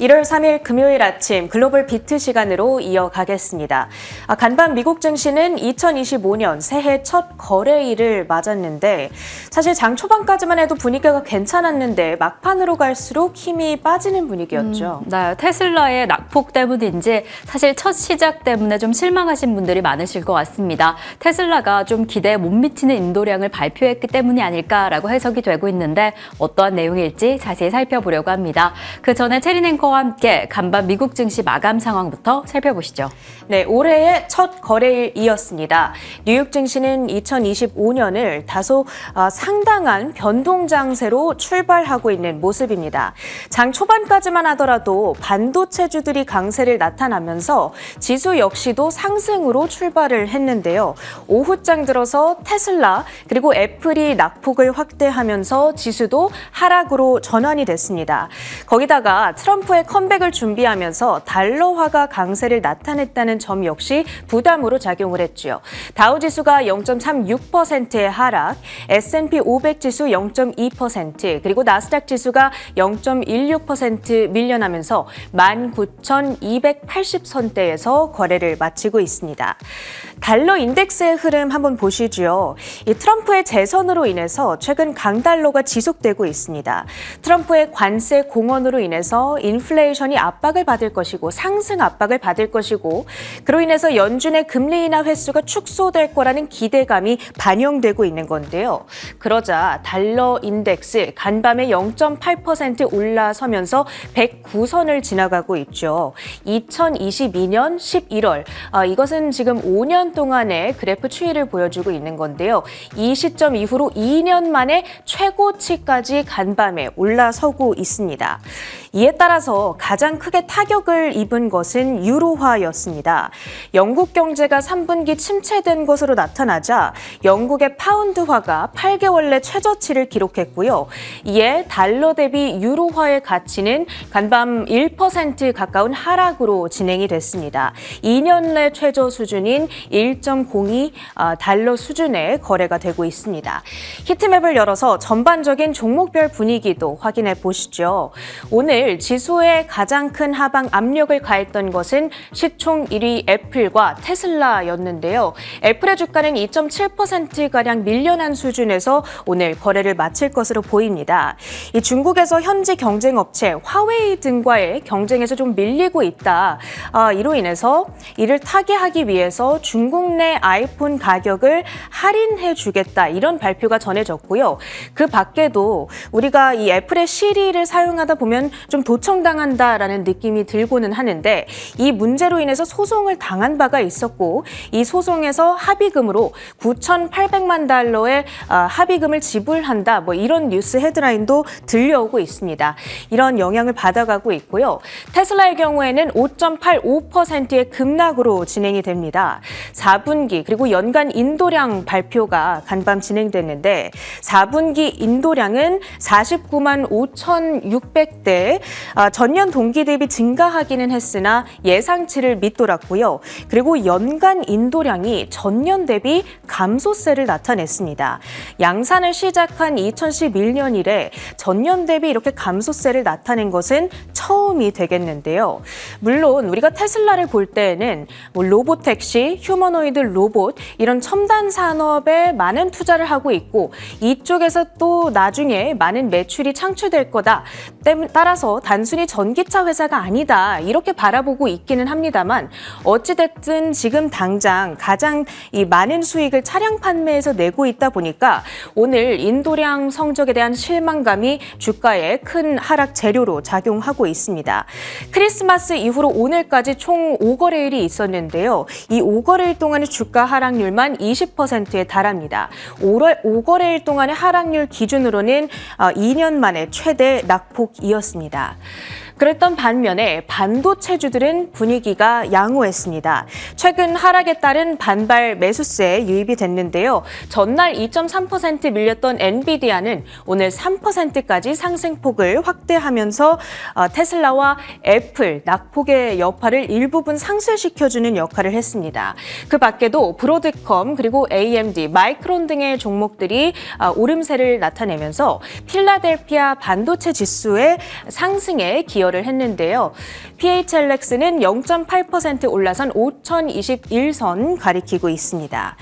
1월 3일 금요일 아침 글로벌 비트 시간으로 이어가겠습니다. 간밤 미국 증시는 2025년 새해 첫 거래일을 맞았는데 사실 장 초반까지만 해도 분위기가 괜찮았는데 막판으로 갈수록 힘이 빠지는 분위기였죠. 네, 테슬라의 낙폭 때문인지 사실 첫 시작 때문에 좀 실망하신 분들이 많으실 것 같습니다. 테슬라가 좀 기대에 못 미치는 인도량을 발표했기 때문이 아닐까라고 해석이 되고 있는데 어떠한 내용일지 자세히 살펴보려고 합니다. 그 전에 체린 앵커와 함께 간밤 미국 증시 마감 상황부터 살펴보시죠. 네, 올해의 첫 거래일이었습니다. 뉴욕 증시는 2025년을 다소 상당한 변동장세로 출발하고 있는 모습입니다. 장 초반까지만 하더라도 반도체주들이 강세를 나타나면서 지수 역시도 상승으로 출발을 했는데요. 오후장 들어서 테슬라 그리고 애플이 낙폭을 확대하면서 지수도 하락으로 전환이 됐습니다. 거기다가 트럼프의 컴백을 준비하면서 달러화가 강세를 나타냈다는 점 역시 부담으로 작용을 했죠. 다우지수가 0.36%의 하락, S&P 500 지수 0.2%, 그리고 나스닥 지수가 0.16% 밀려나면서 19,280선대에서 거래를 마치고 있습니다. 달러 인덱스의 흐름 한번 보시죠. 이 트럼프의 재선으로 인해서 최근 강달러가 지속되고 있습니다. 트럼프의 관세 공언으로 인해서 인플레이션이 압박을 받을 것이고 상승 압박을 받을 것이고 그로 인해서 연준의 금리 인하 횟수가 축소될 거라는 기대감이 반영되고 있는 건데요. 그러자 달러 인덱스 간밤에 0.8% 올라서면서 109선을 지나가고 있죠. 2022년 11월 이것은 지금 5년 동안의 그래프 추이를 보여주고 있는 건데요. 이 시점 이후로 2년 만에 최고치까지 간밤에 올라서고 있습니다. 이에 따라서 가장 크게 타격을 입은 것은 유로화였습니다. 영국 경제가 3분기 침체된 것으로 나타나자 영국의 파운드화가 8개월 내 최저치를 기록했고요. 이에 달러 대비 유로화의 가치는 간밤 1% 가까운 하락으로 진행이 됐습니다. 2년 내 최저 수준인 1.02 달러 수준의 거래가 되고 있습니다. 히트맵을 열어서 전반적인 종목별 분위기도 확인해 보시죠. 오늘 지수에 가장 큰 하방 압력을 가했던 것은 시총 1위 애플과 테슬라였는데요. 애플의 주가는 2.7%가량 밀려난 수준에서 오늘 거래를 마칠 것으로 보입니다. 이 중국에서 현지 경쟁업체 화웨이 등과의 경쟁에서 좀 밀리고 있다. 이로 인해서 이를 타개하기 위해서 중국 내 아이폰 가격을 할인해 주겠다. 이런 발표가 전해졌고요. 그 밖에도 우리가 이 애플의 시리를 사용하다 보면 좀 도청당한다라는 느낌이 들고는 하는데 이 문제로 인해서 소송을 당한 바가 있었고 이 소송에서 합의금으로 9,800만 달러의 합의금을 지불한다. 이런 뉴스 헤드라인도 들려오고 있습니다. 이런 영향을 받아가고 있고요. 테슬라의 경우에는 5.85%의 급락으로 진행이 됩니다. 4분기 그리고 연간 인도량 발표가 간밤 진행됐는데 4분기 인도량은 49만 5,600대 전년 동기 대비 증가하기는 했으나 예상치를 밑돌았고요. 그리고 연간 인도량이 전년 대비 감소세를 나타냈습니다. 양산을 시작한 2011년 이래 전년 대비 이렇게 감소세를 나타낸 것은 처음이 되겠는데요. 물론 우리가 테슬라를 볼 때에는 로보택시, 휴머노이드 로봇 이런 첨단 산업에 많은 투자를 하고 있고 이쪽에서 또 나중에 많은 매출이 창출될 거다. 따라서 단순히 전기차 회사가 아니다 이렇게 바라보고 있기는 합니다만 어찌됐든 지금 당장 가장 이 많은 수익을 차량 판매에서 내고 있다 보니까 오늘 인도량 성적에 대한 실망감이 주가에 큰 하락 재료로 작용하고 있습니다. 크리스마스 이후로 오늘까지 총 5거래일이 있었는데요. 이 5거래일 동안의 주가 하락률만 20%에 달합니다. 5거래일 동안의 하락률 기준으로는 2년 만에 최대 낙폭이었습니다. 그랬던 반면에 반도체주들은 분위기가 양호했습니다. 최근 하락에 따른 반발 매수세에 유입이 됐는데요. 전날 2.3% 밀렸던 엔비디아는 오늘 3%까지 상승폭을 확대하면서 테슬라와 애플 낙폭의 여파를 일부분 상쇄시켜주는 역할을 했습니다. 그 밖에도 브로드컴 그리고 AMD, 마이크론 등의 종목들이 오름세를 나타내면서 필라델피아 반도체 지수의 상승에 기여 기여를 했는데요. PHLX는 0.8% 올라선 5,021선 가리키고 있습니다.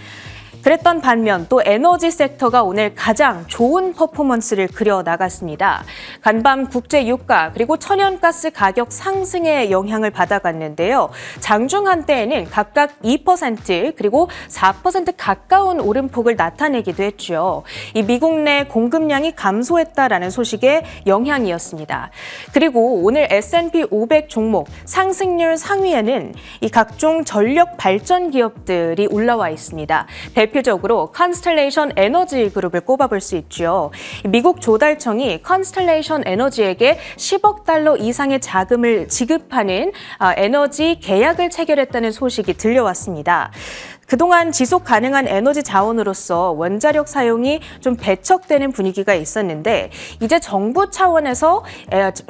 그랬던 반면 또 에너지 섹터가 오늘 가장 좋은 퍼포먼스를 그려 나갔습니다. 간밤 국제 유가 그리고 천연가스 가격 상승에 영향을 받아갔는데요. 장중 한때에는 각각 2% 그리고 4% 가까운 오름폭을 나타내기도 했죠. 이 미국 내 공급량이 감소했다라는 소식의 영향이었습니다. 그리고 오늘 S&P 500 종목 상승률 상위에는 이 각종 전력 발전 기업들이 올라와 있습니다. 대표적으로 컨스텔레이션 에너지 그룹을 꼽아볼 수 있죠. 미국 조달청이 컨스텔레이션 에너지에게 10억 달러 이상의 자금을 지급하는 에너지 계약을 체결했다는 소식이 들려왔습니다. 그동안 지속 가능한 에너지 자원으로서 원자력 사용이 좀 배척되는 분위기가 있었는데 이제 정부 차원에서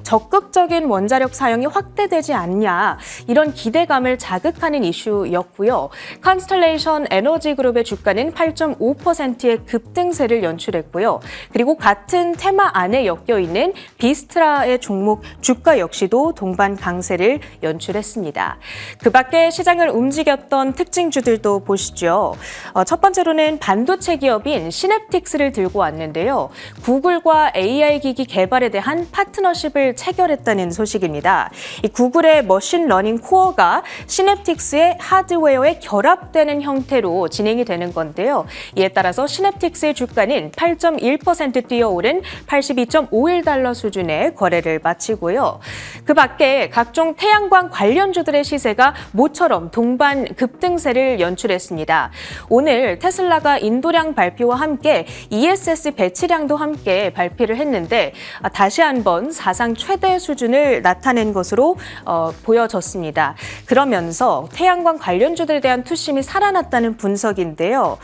적극적인 원자력 사용이 확대되지 않냐 이런 기대감을 자극하는 이슈였고요. 컨스텔레이션 에너지 그룹의 주가는 8.5%의 급등세를 연출했고요. 그리고 같은 테마 안에 엮여 있는 비스트라의 종목 주가 역시도 동반 강세를 연출했습니다. 그 밖에 시장을 움직였던 특징주들도 보시죠. 첫 번째로는 반도체 기업인 시냅틱스를 들고 왔는데요. 구글과 AI 기기 개발에 대한 파트너십을 체결했다는 소식입니다. 이 구글의 머신러닝 코어가 시냅틱스의 하드웨어에 결합되는 형태로 진행이 되는 건데요. 이에 따라서 시냅틱스의 주가는 8.1% 뛰어오른 82.51달러 수준의 거래를 마치고요. 그 밖에 각종 태양광 관련주들의 시세가 모처럼 동반 급등세를 연출했습니다. 오늘 테슬라가 인도량 발표와 함께 ESS 배치량도 함께 발표를 했는데 다시 한번 사상 최대 수준을 나타낸 것으로 보여졌습니다. 그러면서 태양광 관련주들에 대한 투심이 살아났다는 분석인데요.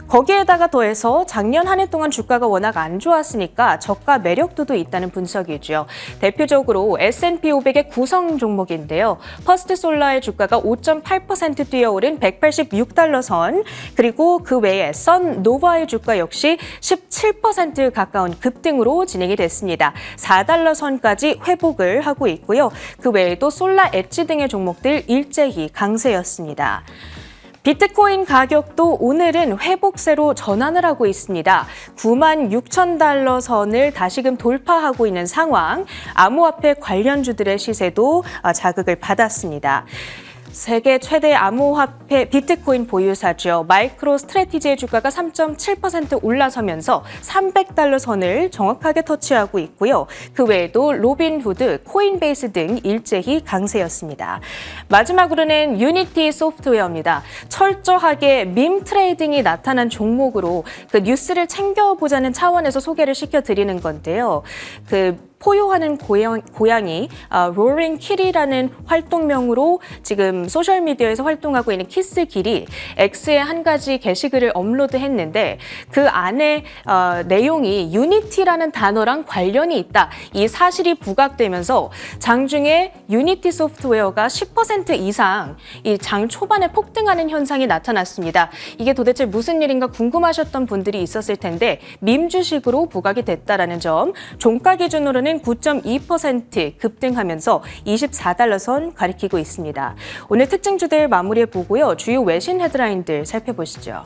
거기에다가 더해서 작년 한 해 동안 주가가 워낙 안 좋았으니까 저가 매력도도 있다는 분석이죠. 대표적으로 S&P 500의 구성 종목인데요. 퍼스트솔라의 주가가 5.8% 뛰어오른 186달러 선, 그리고 그 외에 선노바의 주가 역시 17% 가까운 급등으로 진행이 됐습니다. 4달러 선까지 회복을 하고 있고요. 그 외에도 솔라 엣지 등의 종목들 일제히 강세였습니다. 비트코인 가격도 오늘은 회복세로 전환을 하고 있습니다. 96,000달러 선을 다시금 돌파하고 있는 상황, 암호화폐 관련주들의 시세도 자극을 받았습니다. 세계 최대 암호화폐 비트코인 보유사죠. 마이크로 스트래티지의 주가가 3.7% 올라서면서 300달러 선을 정확하게 터치하고 있고요. 그 외에도 로빈후드, 코인베이스 등 일제히 강세였습니다. 마지막으로는 유니티 소프트웨어입니다. 철저하게 밈 트레이딩이 나타난 종목으로 그 뉴스를 챙겨보자는 차원에서 소개를 시켜드리는 건데요. 포효하는 고양이 로링 킬이라는 활동명으로 지금 소셜미디어에서 활동하고 있는 키스길이 X에 한 가지 게시글을 업로드했는데 그 안에 내용이 유니티라는 단어랑 관련이 있다. 이 사실이 부각되면서 장중에 유니티 소프트웨어가 10% 이상 이 장 초반에 폭등하는 현상이 나타났습니다. 이게 도대체 무슨 일인가 궁금하셨던 분들이 있었을 텐데 밈 주식으로 부각이 됐다라는 점, 종가 기준으로는 9.2% 급등하면서 24달러 선 가리키고 있습니다. 오늘 특징주들 마무리해 보고요. 주요 외신 헤드라인들 살펴보시죠.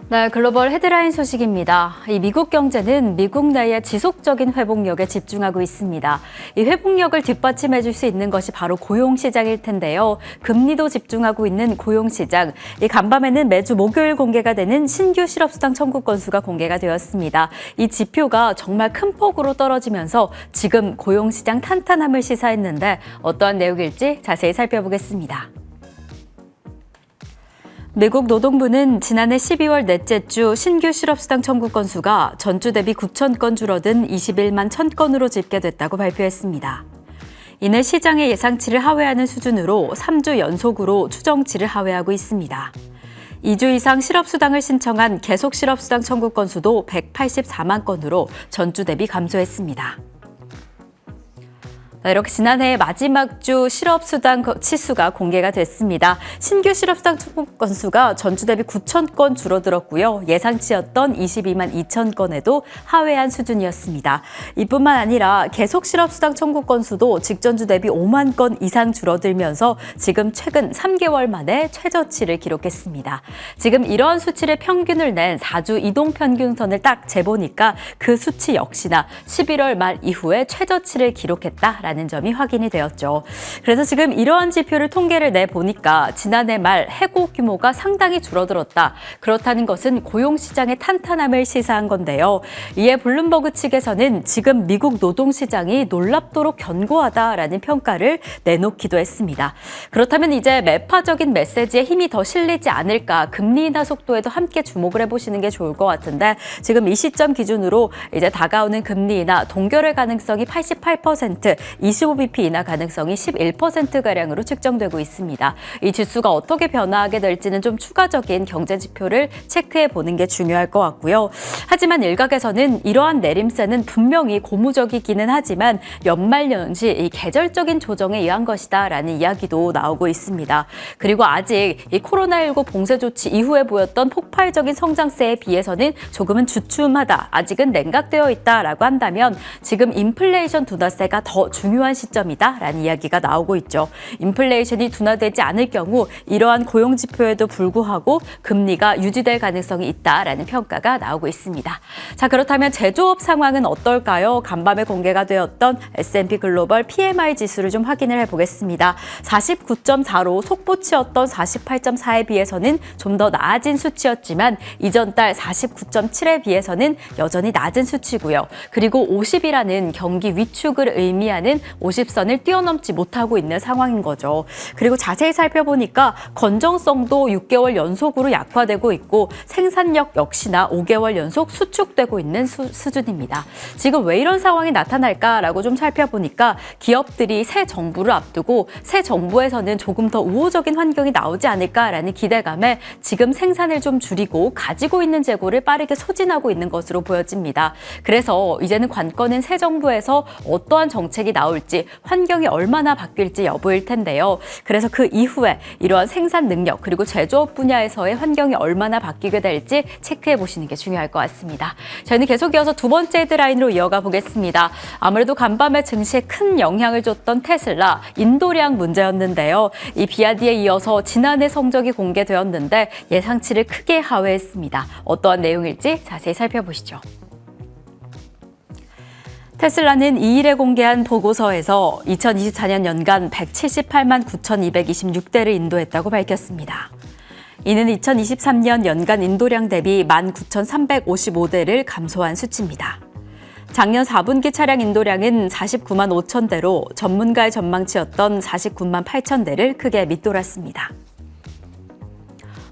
네, 글로벌 헤드라인 소식입니다. 이 미국 경제는 미국 내의 지속적인 회복력에 집중하고 있습니다. 이 회복력을 뒷받침해 줄 수 있는 것이 바로 고용시장일 텐데요. 금리도 집중하고 있는 고용시장. 이 간밤에는 매주 목요일 공개가 되는 신규 실업수당 청구 건수가 공개가 되었습니다. 이 지표가 정말 큰 폭으로 떨어지면서 지금 고용시장 탄탄함을 시사했는데 어떠한 내용일지 자세히 살펴보겠습니다. 미국 노동부는 지난해 12월 넷째 주 신규 실업수당 청구 건수가 전주 대비 9,000건 줄어든 21만 1,000건으로 집계됐다고 발표했습니다. 이내 시장의 예상치를 하회하는 수준으로 3주 연속으로 추정치를 하회하고 있습니다. 2주 이상 실업수당을 신청한 계속 실업수당 청구 건수도 184만 건으로 전주 대비 감소했습니다. 이렇게 지난해 마지막 주 실업수당 치수가 공개가 됐습니다. 신규 실업수당 청구 건수가 전주 대비 9천 건 줄어들었고요. 예상치였던 22만 2천 건에도 하회한 수준이었습니다. 이뿐만 아니라 계속 실업수당 청구 건수도 직전주 대비 5만 건 이상 줄어들면서 지금 최근 3개월 만에 최저치를 기록했습니다. 지금 이러한 수치를 평균을 낸 4주 이동평균선을 딱 재보니까 그 수치 역시나 11월 말 이후에 최저치를 기록했다라는 점이 확인이 되었죠. 그래서 지금 이러한 지표를 통계를 내보니까 지난해 말 해고 규모가 상당히 줄어들었다. 그렇다는 것은 고용시장의 탄탄함을 시사한 건데요. 이에 블룸버그 측에서는 지금 미국 노동시장이 놀랍도록 견고하다라는 평가를 내놓기도 했습니다. 그렇다면 이제 매파적인 메시지에 힘이 더 실리지 않을까, 금리 인하 속도에도 함께 주목을 해보시는 게 좋을 것 같은데, 지금 이 시점 기준으로 이제 다가오는 금리 인하 동결의 가능성이 88%, 25bp 인하 가능성이 11%가량으로 측정되고 있습니다. 이 지수가 어떻게 변화하게 될지는 좀 추가적인 경제 지표를 체크해 보는 게 중요할 것 같고요. 하지만 일각에서는 이러한 내림세는 분명히 고무적이기는 하지만 연말연시 이 계절적인 조정에 의한 것이다라는 이야기도 나오고 있습니다. 그리고 아직 이 코로나19 봉쇄 조치 이후에 보였던 폭발적인 성장세에 비해서는 조금은 주춤하다, 아직은 냉각되어 있다라고 한다면 지금 인플레이션 둔화세가 더 중요한 시점이다라는 이야기가 나오고 있죠. 인플레이션이 둔화되지 않을 경우 이러한 고용 지표에도 불구하고 금리가 유지될 가능성이 있다라는 평가가 나오고 있습니다. 자, 그렇다면 제조업 상황은 어떨까요? 간밤에 공개가 되었던 S&P 글로벌 PMI 지수를 좀 확인을 해보겠습니다. 49.4로 속보치였던 48.4에 비해서는 좀 더 나아진 수치였지만 이전 달 49.7에 비해서는 여전히 낮은 수치고요. 그리고 50이라는 경기 위축을 의미하는 50선을 뛰어넘지 못하고 있는 상황인 거죠. 그리고 자세히 살펴보니까 건정성도 6개월 연속으로 약화되고 있고 생산력 역시나 5개월 연속 수축되고 있는 수준입니다. 지금 왜 이런 상황이 나타날까라고 좀 살펴보니까 기업들이 새 정부를 앞두고 새 정부에서는 조금 더 우호적인 환경이 나오지 않을까라는 기대감에 지금 생산을 좀 줄이고 가지고 있는 재고를 빠르게 소진하고 있는 것으로 보여집니다. 그래서 이제는 관건은 새 정부에서 어떠한 정책이 나올지, 환경이 얼마나 바뀔지 여부일 텐데요. 그래서 그 이후에 이러한 생산 능력 그리고 제조업 분야에서의 환경이 얼마나 바뀌게 될지 체크해 보시는 게 중요할 것 같습니다. 저희는 계속 이어서 두 번째 헤드라인으로 이어가 보겠습니다. 아무래도 간밤에 증시에 큰 영향을 줬던 테슬라 인도량 문제였는데요. 이 비아디에 이어서 지난해 성적이 공개되었는데 예상치를 크게 하회했습니다. 어떠한 내용일지 자세히 살펴보시죠. 테슬라는 2일에 공개한 보고서에서 2024년 연간 178만 9,226대를 인도했다고 밝혔습니다. 이는 2023년 연간 인도량 대비 19,355대를 감소한 수치입니다. 작년 4분기 차량 인도량은 49만 5천 대로 전문가의 전망치였던 49만 8천 대를 크게 밑돌았습니다.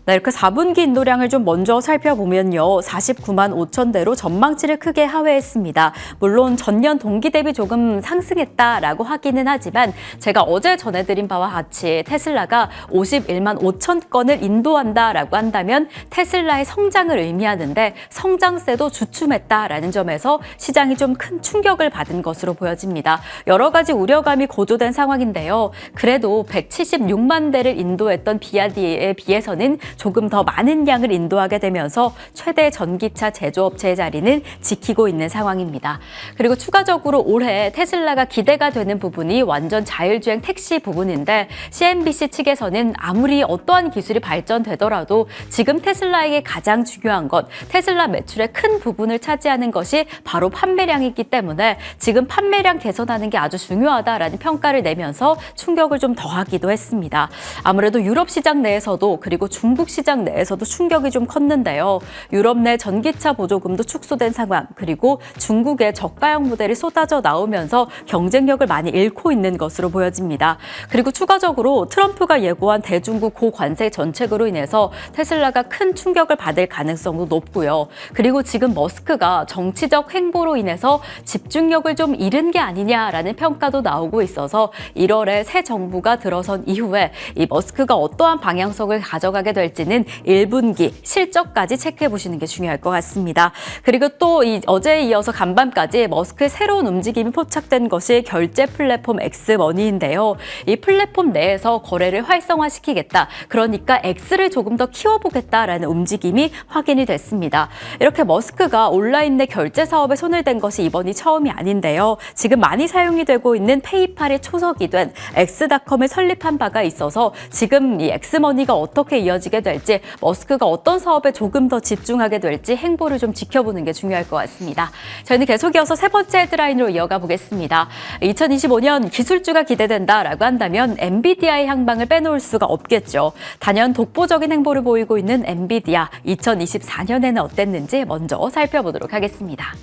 이렇게 4분기 인도량을 좀 먼저 살펴보면요. 49만 5천 대로 전망치를 크게 하회했습니다. 물론 전년 동기 대비 조금 상승했다라고 하기는 하지만 제가 어제 전해드린 바와 같이 테슬라가 51만 5천 건을 인도한다라고 한다면 테슬라의 성장을 의미하는데 성장세도 주춤했다라는 점에서 시장이 좀 큰 충격을 받은 것으로 보여집니다. 여러 가지 우려감이 고조된 상황인데요. 그래도 176만 대를 인도했던 비아디에 비해서는 조금 더 많은 양을 인도하게 되면서 최대 전기차 제조업체의 자리는 지키고 있는 상황입니다. 그리고 추가적으로 올해 테슬라가 기대가 되는 부분이 완전 자율주행 택시 부분인데 CNBC 측에서는 아무리 어떠한 기술이 발전되더라도 지금 테슬라에게 가장 중요한 것, 테슬라 매출의 큰 부분을 차지하는 것이 바로 판매량이기 때문에 지금 판매량 개선하는 게 아주 중요하다라는 평가를 내면서 충격을 좀 더하기도 했습니다. 아무래도 유럽 시장 내에서도 그리고 중국 시장 내에서도 충격이 좀 컸는데요. 유럽 내 전기차 보조금도 축소된 상황, 그리고 중국의 저가형 모델이 쏟아져 나오면서 경쟁력을 많이 잃고 있는 것으로 보여집니다. 그리고 추가적으로 트럼프가 예고한 대중국 고관세 정책으로 인해서 테슬라가 큰 충격을 받을 가능성도 높고요. 그리고 지금 머스크가 정치적 행보로 인해서 집중력을 좀 잃은 게 아니냐라는 평가도 나오고 있어서 1월에 새 정부가 들어선 이후에 이 머스크가 어떠한 방향성을 가져가게 될지 될지는 1분기 실적까지 체크해 보시는 게 중요할 것 같습니다. 그리고 또 어제에 이어서 간밤까지 머스크의 새로운 움직임이 포착된 것이 결제 플랫폼 엑스머니인데요. 이 플랫폼 내에서 거래를 활성화시키겠다. 그러니까 X를 조금 더 키워보겠다라는 움직임이 확인이 됐습니다. 이렇게 머스크가 온라인 내 결제 사업에 손을 댄 것이 이번이 처음이 아닌데요. 지금 많이 사용이 되고 있는 페이팔의 초석이 된 X닷컴을 설립한 바가 있어서 지금 이 엑스머니가 어떻게 이어지게 될지, 머스크가 어떤 사업에 조금 더 집중하게 될지 행보를 좀 지켜보는 게 중요할 것 같습니다. 저희는 계속 이어서 세 번째 헤드라인으로 이어가 보겠습니다. 2025년 기술주가 기대된다라고 한다면 엔비디아의 향방을 빼놓을 수가 없겠죠. 단연 독보적인 행보를 보이고 있는 엔비디아, 2024년에는 어땠는지 먼저 살펴보도록 하겠습니다.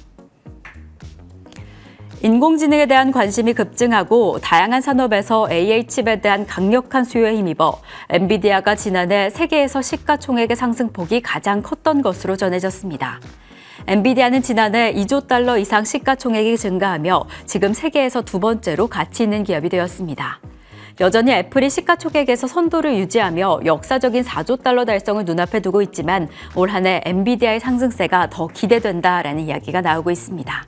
인공지능에 대한 관심이 급증하고 다양한 산업에서 AI 칩에 대한 강력한 수요에 힘입어 엔비디아가 지난해 세계에서 시가총액의 상승폭이 가장 컸던 것으로 전해졌습니다. 엔비디아는 지난해 2조 달러 이상 시가총액이 증가하며 지금 세계에서 두 번째로 가치 있는 기업이 되었습니다. 여전히 애플이 시가총액에서 선도를 유지하며 역사적인 4조 달러 달성을 눈앞에 두고 있지만 올 한 해 엔비디아의 상승세가 더 기대된다라는 이야기가 나오고 있습니다.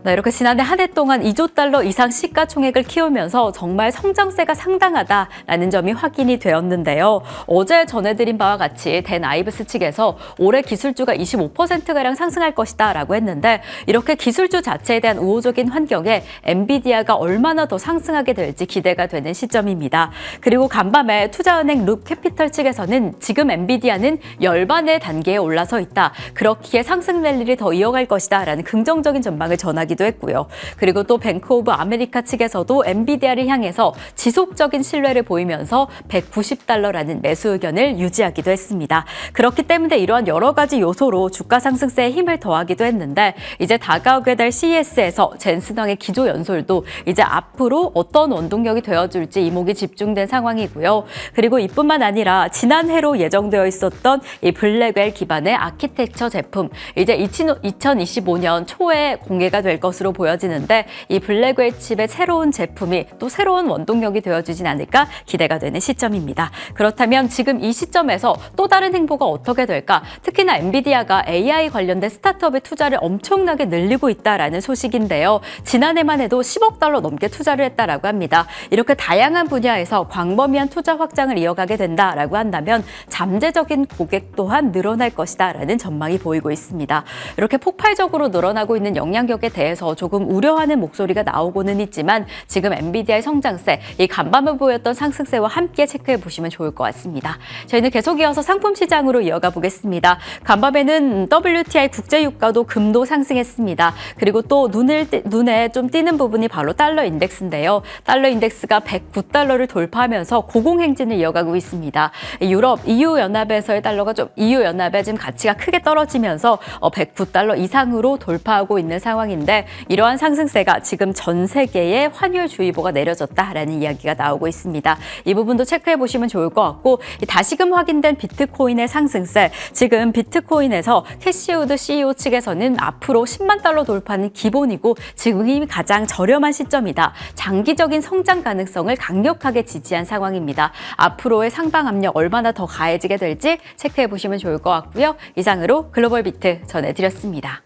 이렇게 지난해 한 해 동안 2조 달러 이상 시가총액을 키우면서 정말 성장세가 상당하다라는 점이 확인이 되었는데요. 어제 전해드린 바와 같이 댄 아이브스 측에서 올해 기술주가 25%가량 상승할 것이다라고 했는데, 이렇게 기술주 자체에 대한 우호적인 환경에 엔비디아가 얼마나 더 상승하게 될지 기대가 되는 시점입니다. 그리고 간밤에 투자은행 룹캐피털 측에서는 지금 엔비디아는 열반의 단계에 올라서 있다. 그렇기에 상승 랠리를 더 이어갈 것이다라는 긍정적인 전망을 전하기 도 했고요. 그리고 또 뱅크 오브 아메리카 측에서도 엔비디아를 향해서 지속적인 신뢰를 보이면서 190달러라는 매수 의견을 유지하기도 했습니다. 그렇기 때문에 이러한 여러 가지 요소로 주가 상승세에 힘을 더하기도 했는데, 이제 다가오게 될 CES에서 젠슨왕의 기조 연설도 이제 앞으로 어떤 원동력이 되어줄지 이목이 집중된 상황이고요. 그리고 이뿐만 아니라 지난해로 예정되어 있었던 이 블랙웰 기반의 아키텍처 제품, 이제 2025년 초에 공개가 될 것으로 보여지는데, 이 블랙웰 칩의 새로운 제품이 또 새로운 원동력이 되어주진 않을까 기대가 되는 시점입니다. 그렇다면 지금 이 시점에서 또 다른 행보가 어떻게 될까? 특히나 엔비디아가 AI 관련된 스타트업의 투자를 엄청나게 늘리고 있다라는 소식인데요. 지난해만 해도 10억 달러 넘게 투자를 했다라고 합니다. 이렇게 다양한 분야에서 광범위한 투자 확장을 이어가게 된다라고 한다면 잠재적인 고객 또한 늘어날 것이다라는 전망이 보이고 있습니다. 이렇게 폭발적으로 늘어나고 있는 영향력에 대해서 조금 우려하는 목소리가 나오고는 있지만, 지금 엔비디아의 성장세, 이 간밤에 보였던 상승세와 함께 체크해 보시면 좋을 것 같습니다. 저희는 계속 이어서 상품 시장으로 이어가 보겠습니다. 간밤에는 WTI 국제유가도 금도 상승했습니다. 그리고 또 눈에 좀 띄는 부분이 바로 달러 인덱스인데요. 달러 인덱스가 109달러를 돌파하면서 고공행진을 이어가고 있습니다. 유럽, EU 연합에서의 달러가 EU 연합에 지금 가치가 크게 떨어지면서 109달러 이상으로 돌파하고 있는 상황인데, 이러한 상승세가 지금 전 세계에 환율주의보가 내려졌다라는 이야기가 나오고 있습니다. 이 부분도 체크해 보시면 좋을 것 같고, 다시금 확인된 비트코인의 상승세, 지금 비트코인에서 캐시우드 CEO 측에서는 앞으로 10만 달러 돌파는 기본이고 지금이 가장 저렴한 시점이다. 장기적인 성장 가능성을 강력하게 지지한 상황입니다. 앞으로의 상방 압력 얼마나 더 가해지게 될지 체크해 보시면 좋을 것 같고요. 이상으로 글로벌 비트 전해드렸습니다.